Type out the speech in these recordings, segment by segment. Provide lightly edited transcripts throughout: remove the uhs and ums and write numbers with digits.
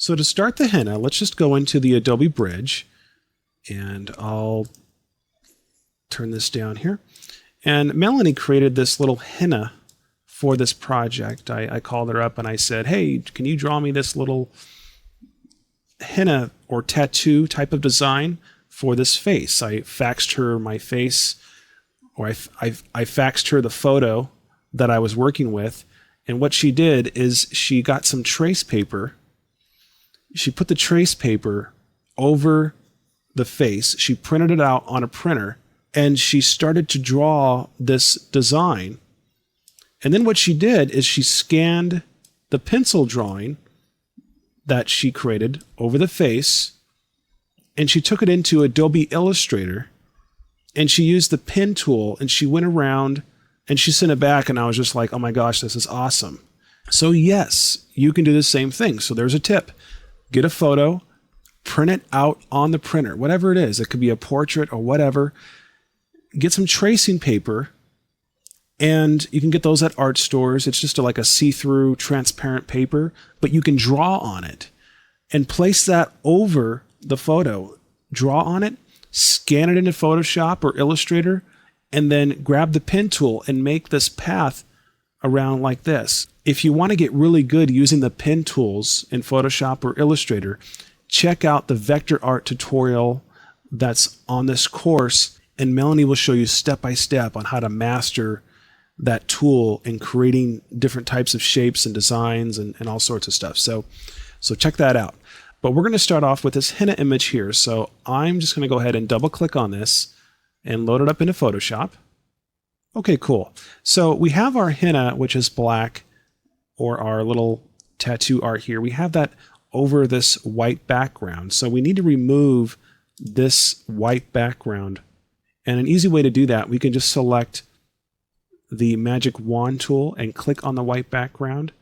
So to start the henna, let's just go into the Adobe Bridge, and I'll turn this down here. And Melanie created this little henna for this project. I called her up and I said, hey, can you draw me this little henna or tattoo type of design for this face? I faxed her my face, or I faxed her the photo that I was working with. And what she did is she got some trace paper. She put the trace paper over the face. She printed it out on a printer, and she started to draw this design. And then what she did is she scanned the pencil drawing that she created over the face, and she took it into Adobe Illustrator, and she used the pen tool, and she went around and she sent it back, and I was just like, oh my gosh, this is awesome. So yes, you can do the same thing. So there's a tip. Get a photo, print it out on the printer, whatever it is. It could be a portrait or whatever. Get some tracing paper, and you can get those at art stores. It's just like a see-through transparent paper, but you can draw on it and place that over the photo. Draw on it, scan it into Photoshop or Illustrator, and then grab the pen tool and make this path around like this. If you want to get really good using the pen tools in Photoshop or Illustrator, check out the vector art tutorial that's on this course, and Melanie will show you step by step on how to master that tool in creating different types of shapes and designs and all sorts of stuff. So check that out. But we're going to start off with this henna image here. So I'm just going to go ahead and double click on this and load it up into Photoshop. Okay, cool. So we have our henna, which is black, or our little tattoo art here. We have that over this white background. So we need to remove this white background. And an easy way to do that, we can just select the magic wand tool and click on the white background.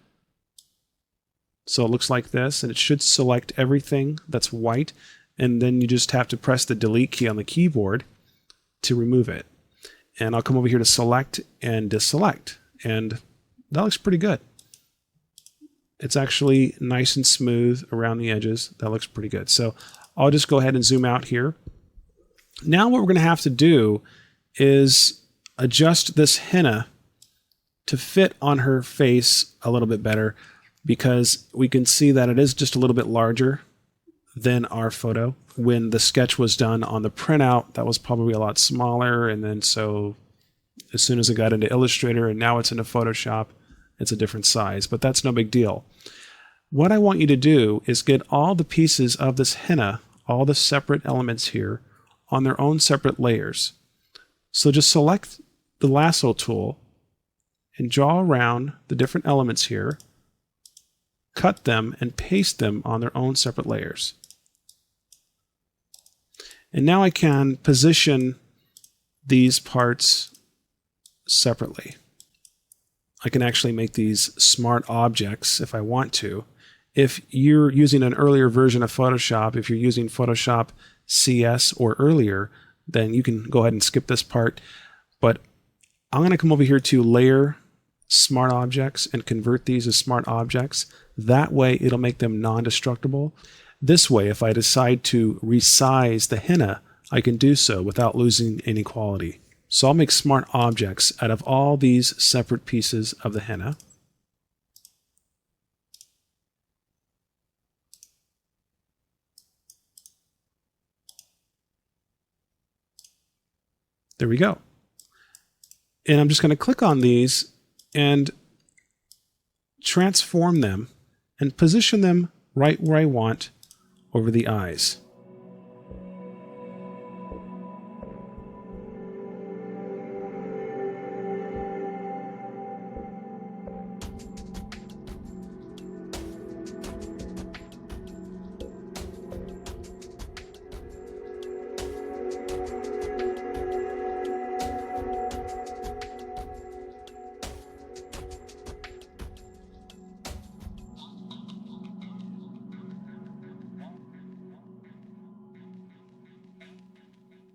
So it looks like this, and it should select everything that's white. And then you just have to press the delete key on the keyboard to remove it. And I'll come over here to select and deselect. And that looks pretty good. It's actually nice and smooth around the edges. That looks pretty good. So I'll just go ahead and zoom out here. Now what we're going to have to do is adjust this henna to fit on her face a little bit better, because we can see that it is just a little bit larger than our photo. When the sketch was done on the printout, that was probably a lot smaller, and then so as soon as it got into Illustrator and now it's into Photoshop, it's a different size, but that's no big deal. What I want you to do is get all the pieces of this henna, all the separate elements here, on their own separate layers. So just select the lasso tool and draw around the different elements here, cut them and paste them on their own separate layers. And now I can position these parts separately. I can actually make these smart objects if I want to. If you're using an earlier version of Photoshop, if you're using Photoshop CS or earlier, then you can go ahead and skip this part. But I'm going to come over here to Layer, Smart Objects, and convert these as smart objects. That way it'll make them non-destructible. This way, if I decide to resize the henna, I can do so without losing any quality. So I'll make smart objects out of all these separate pieces of the henna. There we go. And I'm just going to click on these and transform them and position them right where I want over the eyes.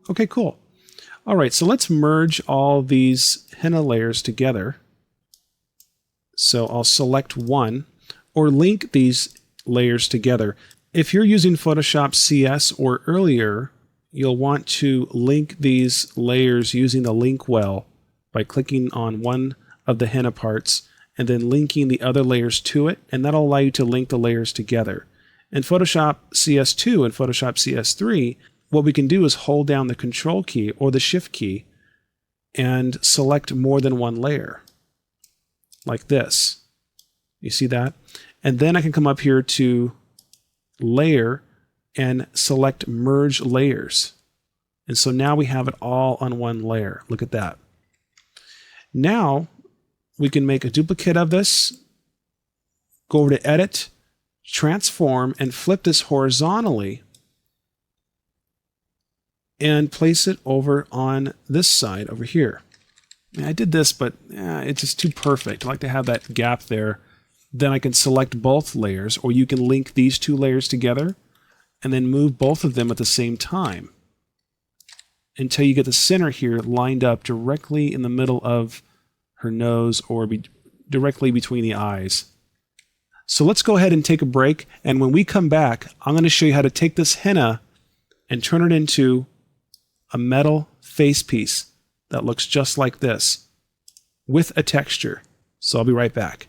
Okay, cool. All right, so let's merge all these henna layers together. So I'll select one, or link these layers together. If you're using Photoshop CS or earlier, you'll want to link these layers using the link well by clicking on one of the henna parts and then linking the other layers to it, and that'll allow you to link the layers together. In Photoshop CS2 and Photoshop CS3, what we can do is hold down the Control key or the Shift key and select more than one layer, like this. You see that? And then I can come up here to Layer and select Merge Layers. And so now we have it all on one layer. Look at that. Now we can make a duplicate of this, go over to Edit, Transform, and flip this horizontally and place it over on this side over here. I did this, but it's just too perfect. I like to have that gap there. Then I can select both layers, or you can link these two layers together and then move both of them at the same time until you get the center here lined up directly in the middle of her nose or directly between the eyes. So let's go ahead and take a break, and when we come back, I'm going to show you how to take this henna and turn it into a metal face piece that looks just like this with a texture. So I'll be right back.